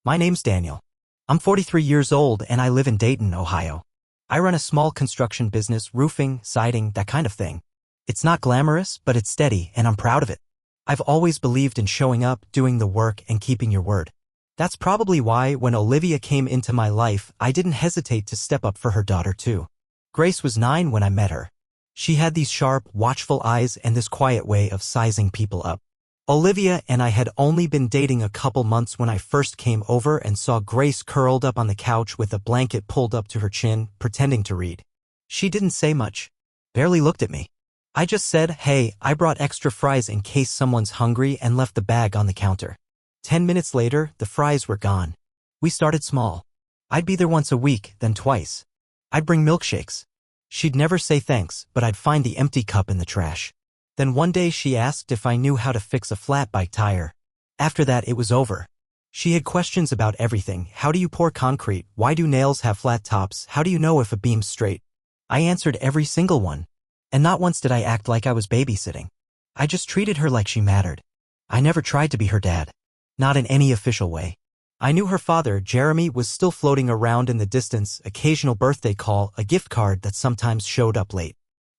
My name's Daniel. I'm 43 years old and I live in Dayton, Ohio. I run a small construction business, roofing, siding, that kind of thing. It's not glamorous, but it's steady and I'm proud of it. I've always believed in showing up, doing the work, and keeping your word. That's probably why when Olivia came into my life, I didn't hesitate to step up for her daughter too. Grace was 9 when I met her. She had these sharp, watchful eyes and this quiet way of sizing people up. Olivia and I had only been dating a couple months when I first came over and saw Grace curled up on the couch with a blanket pulled up to her chin, pretending to read. She didn't say much, barely looked at me. I just said, "Hey, I brought extra fries in case someone's hungry," and left the bag on the counter. 10 minutes later, the fries were gone. We started small. I'd be there once a week, then twice. I'd bring milkshakes. She'd never say thanks, but I'd find the empty cup in the trash. Then one day she asked if I knew how to fix a flat bike tire. After that, it was over. She had questions about everything. How do you pour concrete? Why do nails have flat tops? How do you know if a beam's straight? I answered every single one. And not once did I act like I was babysitting. I just treated her like she mattered. I never tried to be her dad. Not in any official way. I knew her father, Jeremy, was still floating around in the distance, occasional birthday call, a gift card that sometimes showed up late.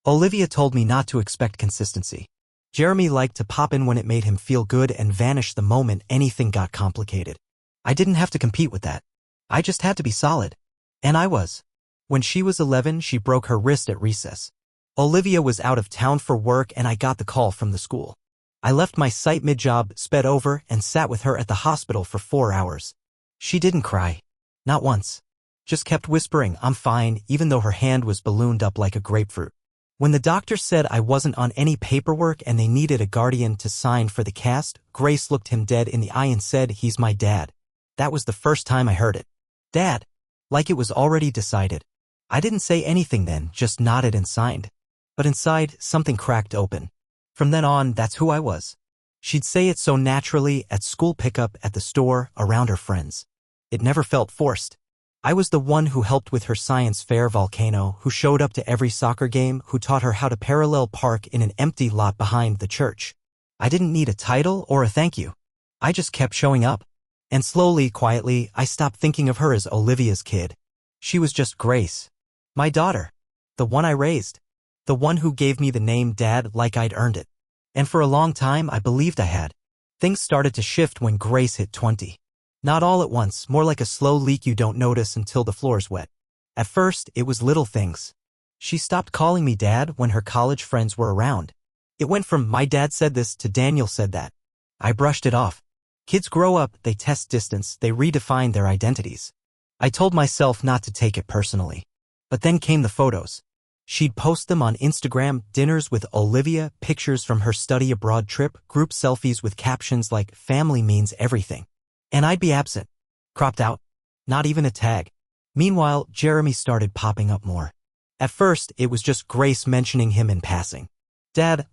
Olivia told me not to expect consistency. Jeremy liked to pop in when it made him feel good and vanish the moment anything got complicated. I didn't have to compete with that. I just had to be solid. And I was. When she was 11, she broke her wrist at recess. Olivia was out of town for work and I got the call from the school. I left my site mid-job, sped over, and sat with her at the hospital for 4 hours. She didn't cry. Not once. Just kept whispering, "I'm fine," even though her hand was ballooned up like a grapefruit. When the doctor said I wasn't on any paperwork and they needed a guardian to sign for the cast, Grace looked him dead in the eye and said, "He's my dad." That was the first time I heard it. Dad. Like it was already decided. I didn't say anything then, just nodded and signed. But inside, something cracked open. From then on, that's who I was. She'd say it so naturally, at school pickup, at the store, around her friends. It never felt forced. I was the one who helped with her science fair volcano, who showed up to every soccer game, who taught her how to parallel park in an empty lot behind the church. I didn't need a title or a thank you. I just kept showing up. And slowly, quietly, I stopped thinking of her as Olivia's kid. She was just Grace. My daughter. The one I raised. The one who gave me the name Dad like I'd earned it. And for a long time, I believed I had. Things started to shift when Grace hit 20. Not all at once, more like a slow leak you don't notice until the floor's wet. At first, it was little things. She stopped calling me Dad when her college friends were around. It went from "my dad said this" to "Daniel said that." I brushed it off. Kids grow up, they test distance, they redefine their identities. I told myself not to take it personally. But then came the photos. She'd post them on Instagram, dinners with Olivia, pictures from her study abroad trip, group selfies with captions like "family means everything." And I'd be absent. Cropped out. Not even a tag. Meanwhile, Jeremy started popping up more. At first, it was just Grace mentioning him in passing. "Dad,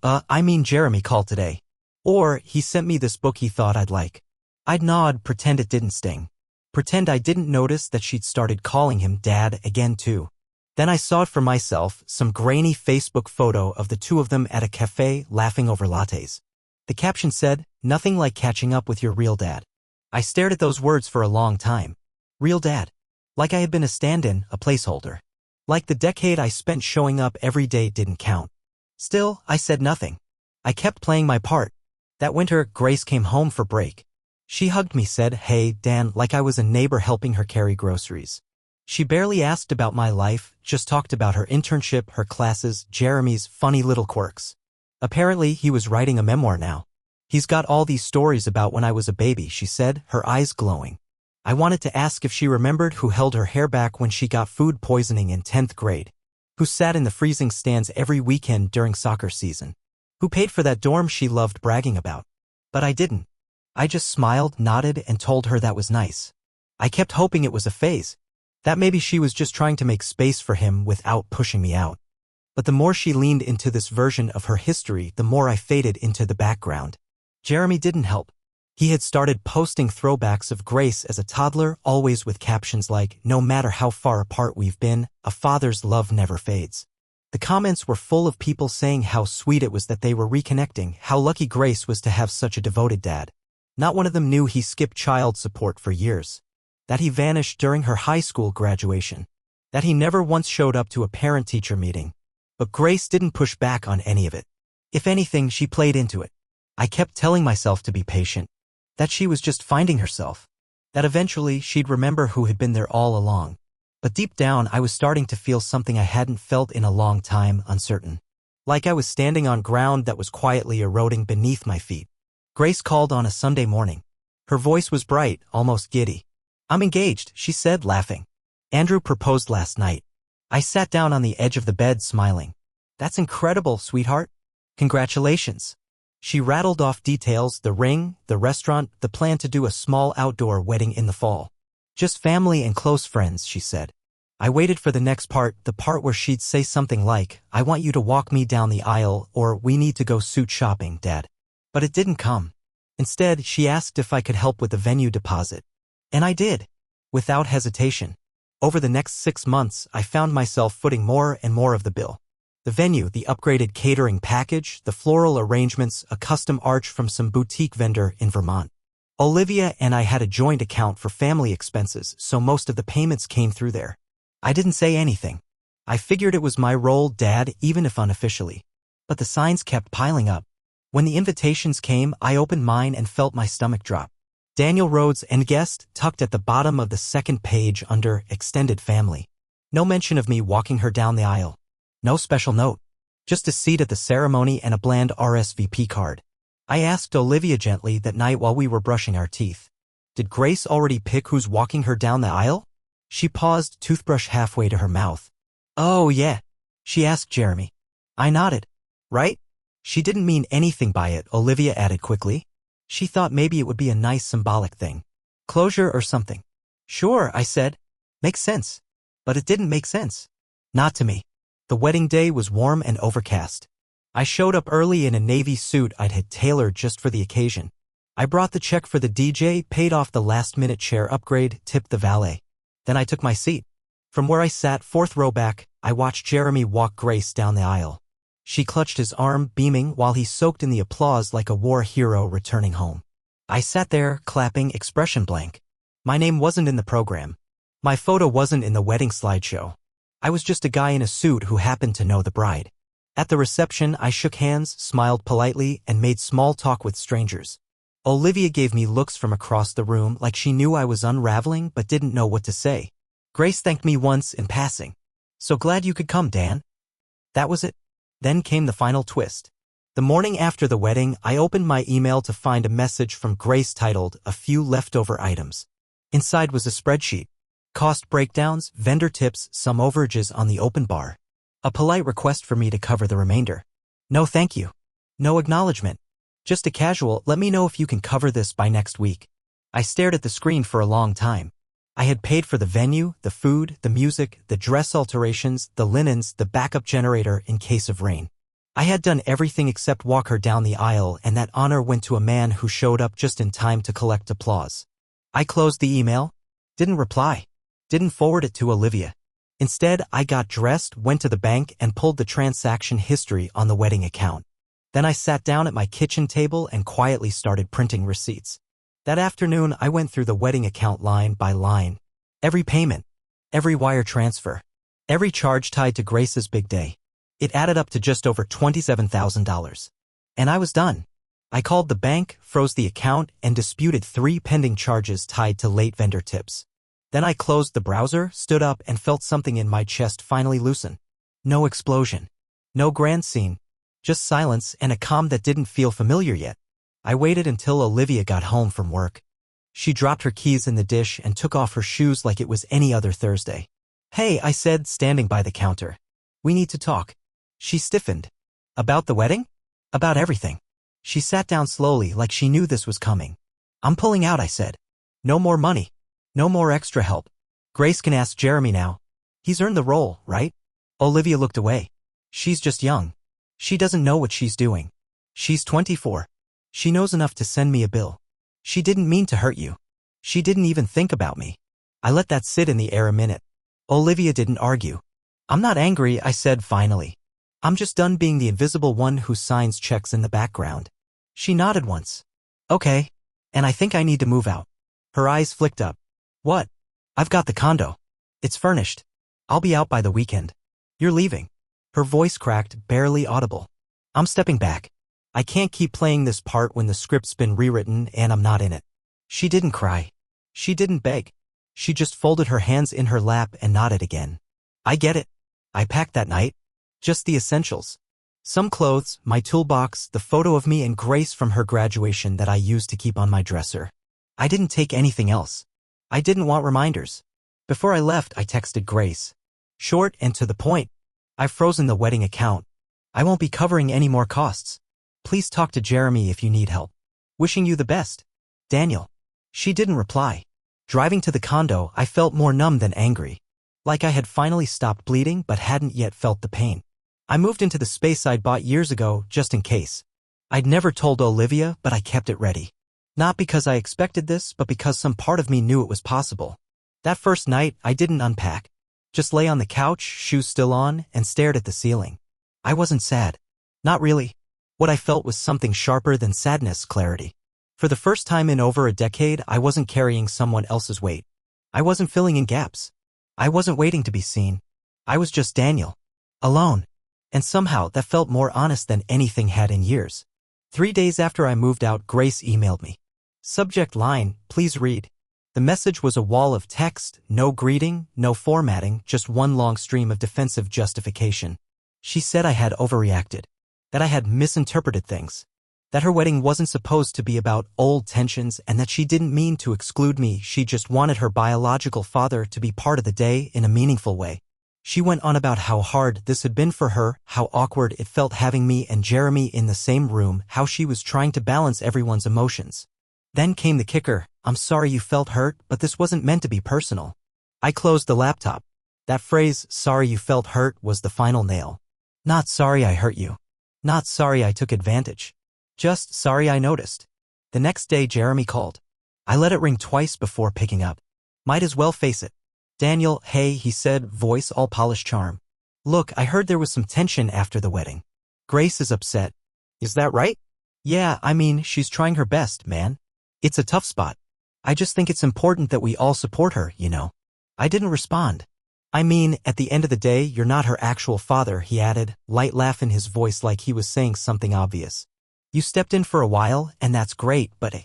Jeremy called today." Or, "He sent me this book he thought I'd like." I'd nod, pretend it didn't sting. Pretend I didn't notice that she'd started calling him Dad again too. Then I saw it for myself, some grainy Facebook photo of the two of them at a cafe laughing over lattes. The caption said, "Nothing like catching up with your real dad." I stared at those words for a long time. Real dad. Like I had been a stand-in, a placeholder. Like the decade I spent showing up every day didn't count. Still, I said nothing. I kept playing my part. That winter, Grace came home for break. She hugged me, said, "Hey, Dan," like I was a neighbor helping her carry groceries. She barely asked about my life, just talked about her internship, her classes, Jeremy's funny little quirks. Apparently, he was writing a memoir now. "He's got all these stories about when I was a baby," she said, her eyes glowing. I wanted to ask if she remembered who held her hair back when she got food poisoning in 10th grade. Who sat in the freezing stands every weekend during soccer season. Who paid for that dorm she loved bragging about. But I didn't. I just smiled, nodded, and told her that was nice. I kept hoping it was a phase. That maybe she was just trying to make space for him without pushing me out. But the more she leaned into this version of her history, the more I faded into the background. Jeremy didn't help. He had started posting throwbacks of Grace as a toddler, always with captions like, "No matter how far apart we've been, a father's love never fades." The comments were full of people saying how sweet it was that they were reconnecting, how lucky Grace was to have such a devoted dad. Not one of them knew he skipped child support for years. That he vanished during her high school graduation. That he never once showed up to a parent-teacher meeting. But Grace didn't push back on any of it. If anything, she played into it. I kept telling myself to be patient. That she was just finding herself. That eventually she'd remember who had been there all along. But deep down, I was starting to feel something I hadn't felt in a long time, uncertain. Like I was standing on ground that was quietly eroding beneath my feet. Grace called on a Sunday morning. Her voice was bright, almost giddy. "I'm engaged," she said, laughing. "Andrew proposed last night." I sat down on the edge of the bed, smiling. "That's incredible, sweetheart. Congratulations." She rattled off details, the ring, the restaurant, the plan to do a small outdoor wedding in the fall. "Just family and close friends," she said. I waited for the next part, the part where she'd say something like, "I want you to walk me down the aisle," or "We need to go suit shopping, Dad." But it didn't come. Instead, she asked if I could help with the venue deposit. And I did. Without hesitation. Over the next 6 months, I found myself footing more and more of the bill. The venue, the upgraded catering package, the floral arrangements, a custom arch from some boutique vendor in Vermont. Olivia and I had a joint account for family expenses, so most of the payments came through there. I didn't say anything. I figured it was my role, Dad, even if unofficially. But the signs kept piling up. When the invitations came, I opened mine and felt my stomach drop. Daniel Rhodes and guest tucked at the bottom of the second page under extended family. No mention of me walking her down the aisle. No special note. Just a seat at the ceremony and a bland RSVP card. I asked Olivia gently that night while we were brushing our teeth. Did Grace already pick who's walking her down the aisle? She paused, toothbrush halfway to her mouth. "Oh, yeah," she asked Jeremy. I nodded. "Right?" She didn't mean anything by it, Olivia added quickly. She thought maybe it would be a nice symbolic thing. Closure or something. "Sure," I said. "Makes sense." But it didn't make sense. Not to me. The wedding day was warm and overcast. I showed up early in a navy suit I'd had tailored just for the occasion. I brought the check for the DJ, paid off the last-minute chair upgrade, tipped the valet. Then I took my seat. From where I sat, 4th row back, I watched Jeremy walk Grace down the aisle. She clutched his arm, beaming, while he soaked in the applause like a war hero returning home. I sat there, clapping, expression blank. My name wasn't in the program. My photo wasn't in the wedding slideshow. I was just a guy in a suit who happened to know the bride. At the reception, I shook hands, smiled politely, and made small talk with strangers. Olivia gave me looks from across the room like she knew I was unraveling but didn't know what to say. Grace thanked me once in passing. "So glad you could come, Dan." That was it. Then came the final twist. The morning after the wedding, I opened my email to find a message from Grace titled, "A few leftover items." Inside was a spreadsheet. Cost breakdowns, vendor tips, some overages on the open bar. A polite request for me to cover the remainder. No thank you. No acknowledgement. Just a casual, "Let me know if you can cover this by next week." I stared at the screen for a long time. I had paid for the venue, the food, the music, the dress alterations, the linens, the backup generator in case of rain. I had done everything except walk her down the aisle, and that honor went to a man who showed up just in time to collect applause. I closed the email. Didn't reply. Didn't forward it to Olivia. Instead, I got dressed, went to the bank, and pulled the transaction history on the wedding account. Then I sat down at my kitchen table and quietly started printing receipts. That afternoon, I went through the wedding account line by line. Every payment. Every wire transfer. Every charge tied to Grace's big day. It added up to just over $27,000. And I was done. I called the bank, froze the account, and disputed 3 pending charges tied to late vendor tips. Then I closed the browser, stood up, and felt something in my chest finally loosen. No explosion. No grand scene. Just silence and a calm that didn't feel familiar yet. I waited until Olivia got home from work. She dropped her keys in the dish and took off her shoes like it was any other Thursday. "Hey," I said, standing by the counter. "We need to talk." She stiffened. "About the wedding?" "About everything." She sat down slowly like she knew this was coming. "I'm pulling out," I said. "No more money. No more extra help. Grace can ask Jeremy now. He's earned the role, right?" Olivia looked away. "She's just young. She doesn't know what she's doing. She's 24. She knows enough to send me a bill. She didn't mean to hurt you. She didn't even think about me." I let that sit in the air a minute. Olivia didn't argue. "I'm not angry," I said finally. "I'm just done being the invisible one who signs checks in the background." She nodded once. "Okay." And I think I need to move out. Her eyes flicked up. What? I've got the condo. It's furnished. I'll be out by the weekend. You're leaving. Her voice cracked, barely audible. I'm stepping back. I can't keep playing this part when the script's been rewritten and I'm not in it. She didn't cry. She didn't beg. She just folded her hands in her lap and nodded again. I get it. I packed that night. Just the essentials. Some clothes, my toolbox, the photo of me and Grace from her graduation that I used to keep on my dresser. I didn't take anything else. I didn't want reminders. Before I left, I texted Grace. Short and to the point. I've frozen the wedding account. I won't be covering any more costs. Please talk to Jeremy if you need help. Wishing you the best. Daniel. She didn't reply. Driving to the condo, I felt more numb than angry. Like I had finally stopped bleeding but hadn't yet felt the pain. I moved into the space I'd bought years ago, just in case. I'd never told Olivia, but I kept it ready. Not because I expected this, but because some part of me knew it was possible. That first night, I didn't unpack. Just lay on the couch, shoes still on, and stared at the ceiling. I wasn't sad. Not really. What I felt was something sharper than sadness, clarity. For the first time in over a decade, I wasn't carrying someone else's weight. I wasn't filling in gaps. I wasn't waiting to be seen. I was just Daniel. Alone. And somehow that felt more honest than anything had in years. 3 days after I moved out, Grace emailed me. Subject line, please read. The message was a wall of text, no greeting, no formatting, just one long stream of defensive justification. She said I had overreacted. That I had misinterpreted things. That her wedding wasn't supposed to be about old tensions and that she didn't mean to exclude me, she just wanted her biological father to be part of the day in a meaningful way. She went on about how hard this had been for her, how awkward it felt having me and Jeremy in the same room, how she was trying to balance everyone's emotions. Then came the kicker. I'm sorry you felt hurt, but this wasn't meant to be personal. I closed the laptop. That phrase, sorry you felt hurt, was the final nail. Not sorry I hurt you. Not sorry I took advantage. Just sorry I noticed. The next day Jeremy called. I let it ring twice before picking up. Might as well face it. Daniel, hey, he said, voice all polished charm. Look, I heard there was some tension after the wedding. Grace is upset. Is that right? Yeah, I mean, she's trying her best, man. It's a tough spot. I just think it's important that we all support her, you know. I didn't respond. I mean, at the end of the day, you're not her actual father, he added, light laugh in his voice like he was saying something obvious. You stepped in for a while, and that's great, but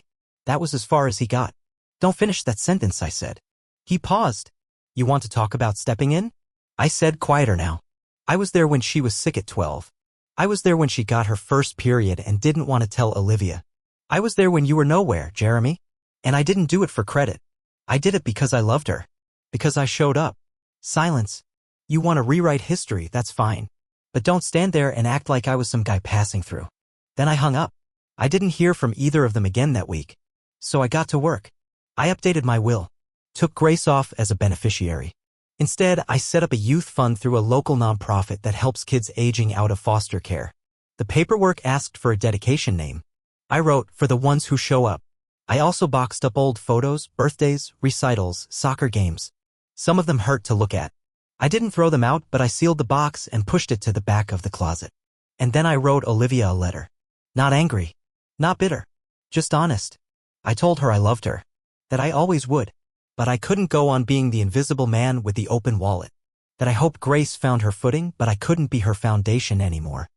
that was as far as he got. Don't finish that sentence, I said. He paused. You want to talk about stepping in? I said, quieter now. I was there when she was sick at 12. I was there when she got her first period and didn't want to tell Olivia. I was there when you were nowhere, Jeremy. And I didn't do it for credit. I did it because I loved her. Because I showed up. Silence. You want to rewrite history, that's fine. But don't stand there and act like I was some guy passing through. Then I hung up. I didn't hear from either of them again that week. So I got to work. I updated my will. Took Grace off as a beneficiary. Instead, I set up a youth fund through a local nonprofit that helps kids aging out of foster care. The paperwork asked for a dedication name. I wrote, for the ones who show up. I also boxed up old photos, birthdays, recitals, soccer games. Some of them hurt to look at. I didn't throw them out, but I sealed the box and pushed it to the back of the closet. And then I wrote Olivia a letter. Not angry. Not bitter. Just honest. I told her I loved her. That I always would. But I couldn't go on being the invisible man with the open wallet. That I hoped Grace found her footing, but I couldn't be her foundation anymore.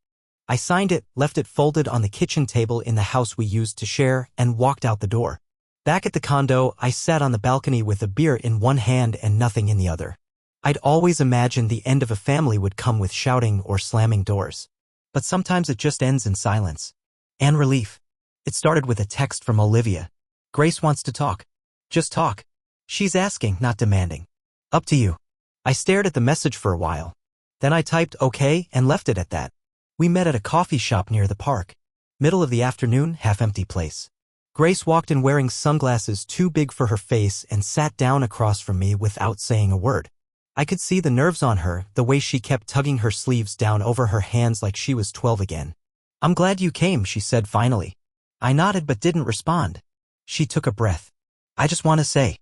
I signed it, left it folded on the kitchen table in the house we used to share, and walked out the door. Back at the condo, I sat on the balcony with a beer in one hand and nothing in the other. I'd always imagined the end of a family would come with shouting or slamming doors. But sometimes it just ends in silence. And relief. It started with a text from Olivia. Grace wants to talk. Just talk. She's asking, not demanding. Up to you. I stared at the message for a while. Then I typed okay and left it at that. We met at a coffee shop near the park. Middle of the afternoon, half-empty place. Grace walked in wearing sunglasses too big for her face and sat down across from me without saying a word. I could see the nerves on her, the way she kept tugging her sleeves down over her hands like she was 12 again. I'm glad you came, she said finally. I nodded but didn't respond. She took a breath. I just want to say,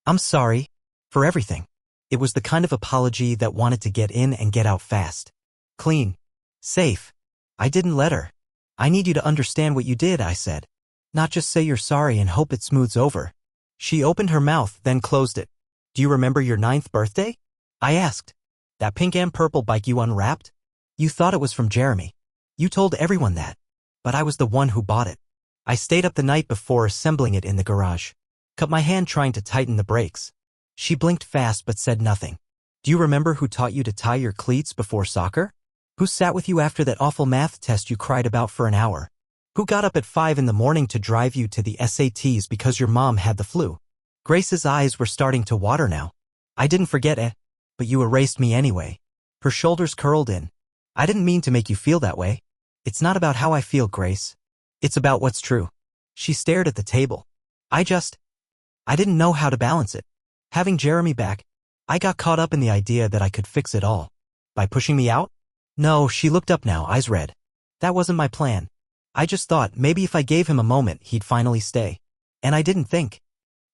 I'm sorry. For everything. It was the kind of apology that wanted to get in and get out fast. Clean. Safe. I didn't let her. I need you to understand what you did, I said. Not just say you're sorry and hope it smooths over. She opened her mouth, then closed it. Do you remember your 9th birthday? I asked. That pink and purple bike you unwrapped? You thought it was from Jeremy. You told everyone that. But I was the one who bought it. I stayed up the night before assembling it in the garage. Cut my hand trying to tighten the brakes. She blinked fast but said nothing. Do you remember who taught you to tie your cleats before soccer? Who sat with you after that awful math test you cried about for an hour? Who got up at 5 in the morning to drive you to the SATs because your mom had the flu? Grace's eyes were starting to water now. I didn't forget it, but you erased me anyway. Her shoulders curled in. I didn't mean to make you feel that way. It's not about how I feel, Grace. It's about what's true. She stared at the table. I didn't know how to balance it. Having Jeremy back, I got caught up in the idea that I could fix it all. By pushing me out? No, she looked up now, eyes red. That wasn't my plan. I just thought maybe if I gave him a moment, he'd finally stay. And I didn't think.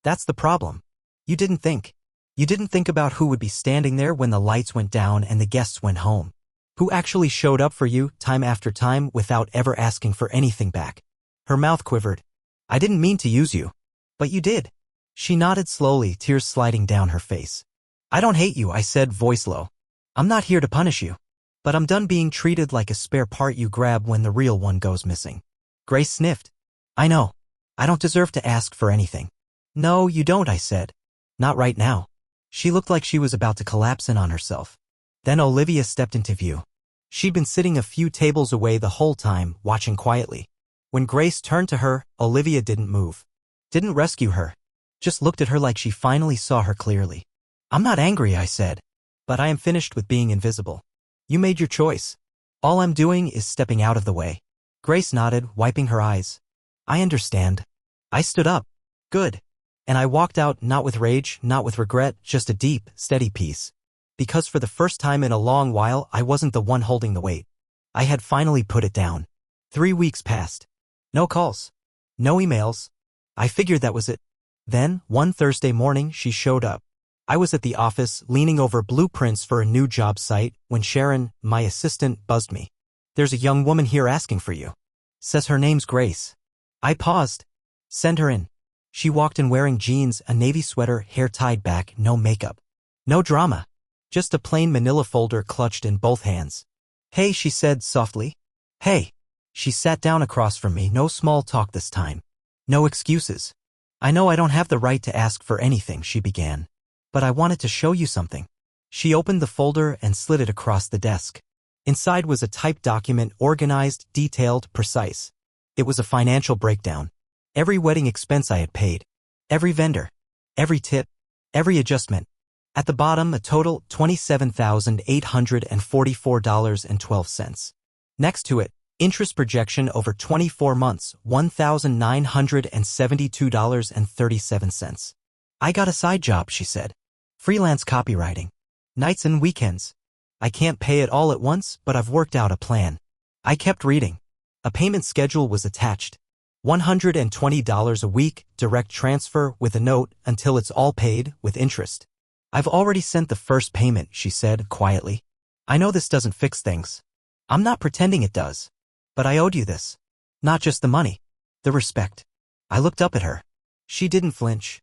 That's the problem. You didn't think. You didn't think about who would be standing there when the lights went down and the guests went home. Who actually showed up for you time after time without ever asking for anything back. Her mouth quivered. I didn't mean to use you. But you did. She nodded slowly, tears sliding down her face. I don't hate you, I said, voice low. I'm not here to punish you. But I'm done being treated like a spare part you grab when the real one goes missing. Grace sniffed. I know. I don't deserve to ask for anything. No, you don't, I said. Not right now. She looked like she was about to collapse in on herself. Then Olivia stepped into view. She'd been sitting a few tables away the whole time, watching quietly. When Grace turned to her, Olivia didn't move. Didn't rescue her. Just looked at her like she finally saw her clearly. I'm not angry, I said. But I am finished with being invisible. You made your choice. All I'm doing is stepping out of the way. Grace nodded, wiping her eyes. I understand. I stood up. Good. And I walked out, not with rage, not with regret, just a deep, steady peace. Because for the first time in a long while, I wasn't the one holding the weight. I had finally put it down. 3 weeks passed. No calls. No emails. I figured that was it. Then, one Thursday morning, she showed up. I was at the office, leaning over blueprints for a new job site, when Sharon, my assistant, buzzed me. There's a young woman here asking for you. Says her name's Grace. I paused. Send her in. She walked in wearing jeans, a navy sweater, hair tied back, no makeup. No drama. Just a plain manila folder clutched in both hands. Hey, she said softly. Hey. She sat down across from me, no small talk this time. No excuses. I know I don't have the right to ask for anything, she began. But I wanted to show you something. She opened the folder and slid it across the desk. Inside was a typed document, organized, detailed, precise. It was a financial breakdown. Every wedding expense I had paid. Every vendor. Every tip. Every adjustment. At the bottom, a total $27,844.12. Next to it, interest projection over 24 months, $1,972.37. I got a side job, she said. Freelance copywriting. Nights and weekends. I can't pay it all at once, but I've worked out a plan. I kept reading. A payment schedule was attached. $120 a week, direct transfer with a note until it's all paid with interest. I've already sent the first payment, she said quietly. I know this doesn't fix things. I'm not pretending it does. But I owed you this. Not just the money. The respect. I looked up at her. She didn't flinch.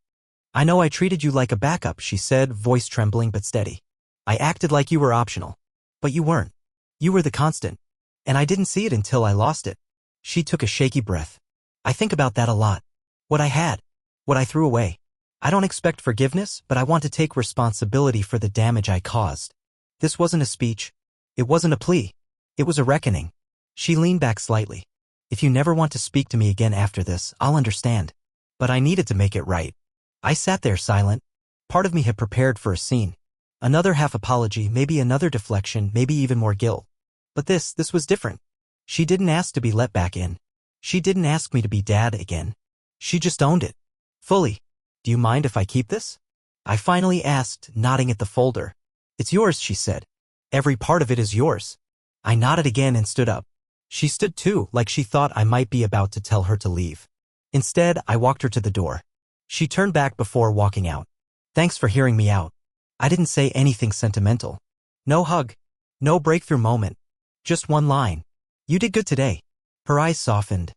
I know I treated you like a backup, she said, voice trembling but steady. I acted like you were optional. But you weren't. You were the constant. And I didn't see it until I lost it. She took a shaky breath. I think about that a lot. What I had. What I threw away. I don't expect forgiveness, but I want to take responsibility for the damage I caused. This wasn't a speech. It wasn't a plea. It was a reckoning. She leaned back slightly. If you never want to speak to me again after this, I'll understand. But I needed to make it right. I sat there silent. Part of me had prepared for a scene. Another half apology, maybe another deflection, maybe even more guilt. But this was different. She didn't ask to be let back in. She didn't ask me to be dad again. She just owned it. Fully. Do you mind if I keep this? I finally asked, nodding at the folder. It's yours, she said. Every part of it is yours. I nodded again and stood up. She stood too, like she thought I might be about to tell her to leave. Instead, I walked her to the door. She turned back before walking out. Thanks for hearing me out. I didn't say anything sentimental. No hug. No breakthrough moment. Just one line. You did good today. Her eyes softened.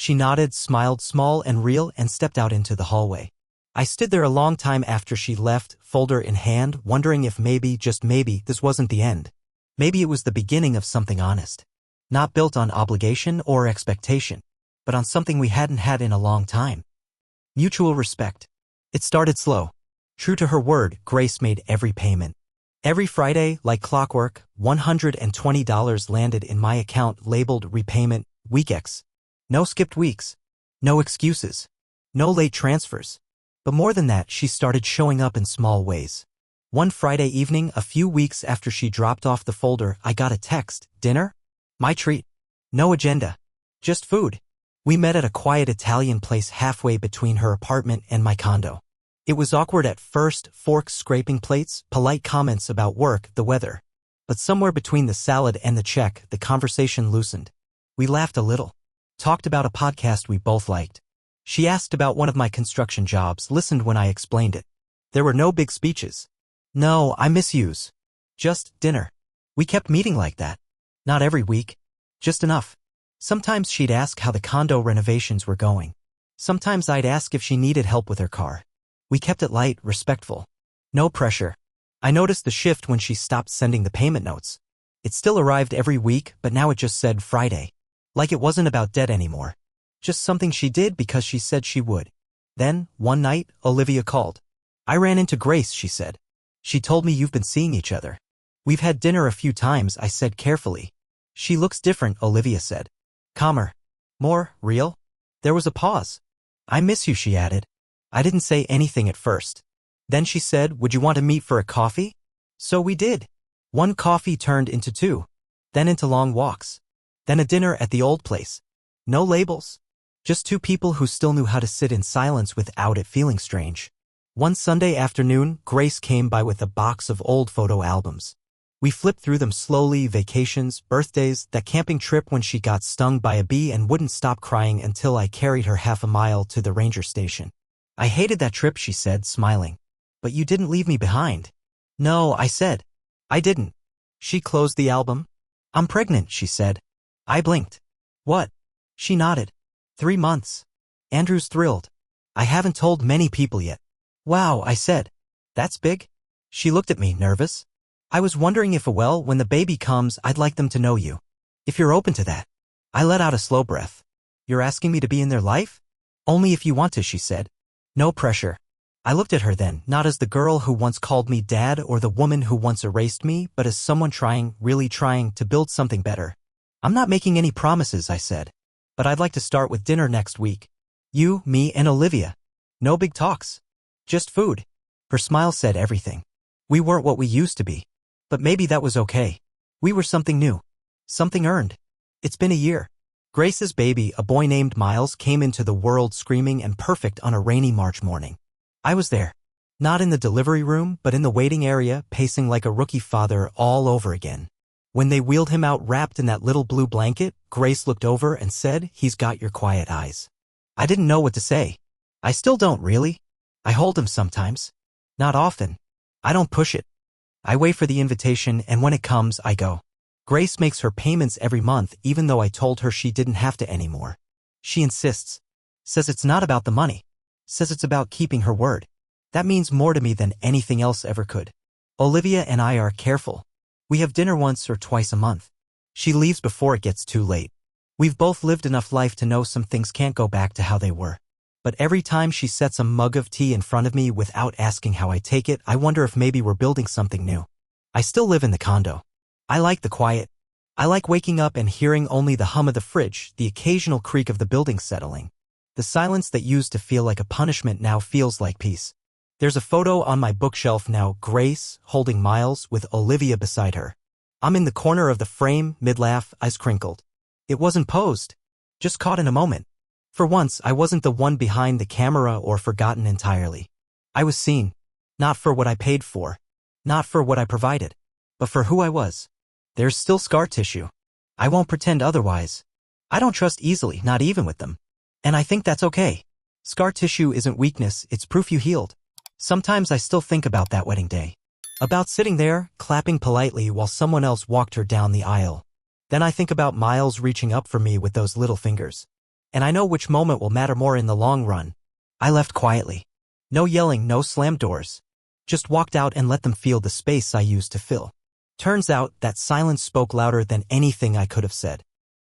She nodded, smiled, small and real, and stepped out into the hallway. I stood there a long time after she left, folder in hand, wondering if maybe, just maybe, this wasn't the end. Maybe it was the beginning of something honest. Not built on obligation or expectation, but on something we hadn't had in a long time. Mutual respect. It started slow. True to her word, Grace made every payment. Every Friday, like clockwork, $120 landed in my account labeled repayment, week X. No skipped weeks. No excuses. No late transfers. But more than that, she started showing up in small ways. One Friday evening, a few weeks after she dropped off the folder, I got a text. Dinner? My treat. No agenda. Just food. We met at a quiet Italian place halfway between her apartment and my condo. It was awkward at first, forks scraping plates, polite comments about work, the weather. But somewhere between the salad and the check, the conversation loosened. We laughed a little. Talked about a podcast we both liked. She asked about one of my construction jobs, listened when I explained it. There were no big speeches. No, I miss yous. Just dinner. We kept meeting like that. Not every week. Just enough. Sometimes she'd ask how the condo renovations were going. Sometimes I'd ask if she needed help with her car. We kept it light, respectful. No pressure. I noticed the shift when she stopped sending the payment notes. It still arrived every week, but now it just said Friday. Like it wasn't about debt anymore. Just something she did because she said she would. Then, one night, Olivia called. I ran into Grace, she said. She told me you've been seeing each other. We've had dinner a few times, I said carefully. She looks different, Olivia said. Calmer. More real. There was a pause. I miss you, she added. I didn't say anything at first. Then she said, would you want to meet for a coffee? So we did. One coffee turned into two. Then into long walks. Then a dinner at the old place. No labels. Just two people who still knew how to sit in silence without it feeling strange. One Sunday afternoon, Grace came by with a box of old photo albums. We flipped through them slowly, vacations, birthdays, that camping trip when she got stung by a bee and wouldn't stop crying until I carried her half a mile to the ranger station. I hated that trip, she said, smiling. But you didn't leave me behind. No, I said. I didn't. She closed the album. I'm pregnant, she said. I blinked. What? She nodded. 3 months. Andrew's thrilled. I haven't told many people yet. Wow, I said. That's big? She looked at me, nervous. I was wondering if when the baby comes, I'd like them to know you. If you're open to that. I let out a slow breath. You're asking me to be in their life? Only if you want to, she said. No pressure. I looked at her then, not as the girl who once called me dad or the woman who once erased me, but as someone trying, really trying, to build something better. I'm not making any promises, I said. But I'd like to start with dinner next week. You, me, and Olivia. No big talks. Just food. Her smile said everything. We weren't what we used to be. But maybe that was okay. We were something new. Something earned. It's been a year. Grace's baby, a boy named Miles, came into the world screaming and perfect on a rainy March morning. I was there. Not in the delivery room, but in the waiting area, pacing like a rookie father all over again. When they wheeled him out wrapped in that little blue blanket, Grace looked over and said, he's got your quiet eyes. I didn't know what to say. I still don't really. I hold him sometimes. Not often. I don't push it. I wait for the invitation, and when it comes, I go. Grace makes her payments every month, even though I told her she didn't have to anymore. She insists. Says it's not about the money. Says it's about keeping her word. That means more to me than anything else ever could. Olivia and I are careful. We have dinner once or twice a month. She leaves before it gets too late. We've both lived enough life to know some things can't go back to how they were. But every time she sets a mug of tea in front of me without asking how I take it, I wonder if maybe we're building something new. I still live in the condo. I like the quiet. I like waking up and hearing only the hum of the fridge, the occasional creak of the building settling. The silence that used to feel like a punishment now feels like peace. There's a photo on my bookshelf now, Grace, holding Miles, with Olivia beside her. I'm in the corner of the frame, mid-laugh, eyes crinkled. It wasn't posed. Just caught in a moment. For once, I wasn't the one behind the camera or forgotten entirely. I was seen. Not for what I paid for. Not for what I provided. But for who I was. There's still scar tissue. I won't pretend otherwise. I don't trust easily, not even with them. And I think that's okay. Scar tissue isn't weakness, it's proof you healed. Sometimes I still think about that wedding day. About sitting there, clapping politely while someone else walked her down the aisle. Then I think about Miles reaching up for me with those little fingers. And I know which moment will matter more in the long run. I left quietly. No yelling, no slammed doors. Just walked out and let them feel the space I used to fill. Turns out that silence spoke louder than anything I could have said.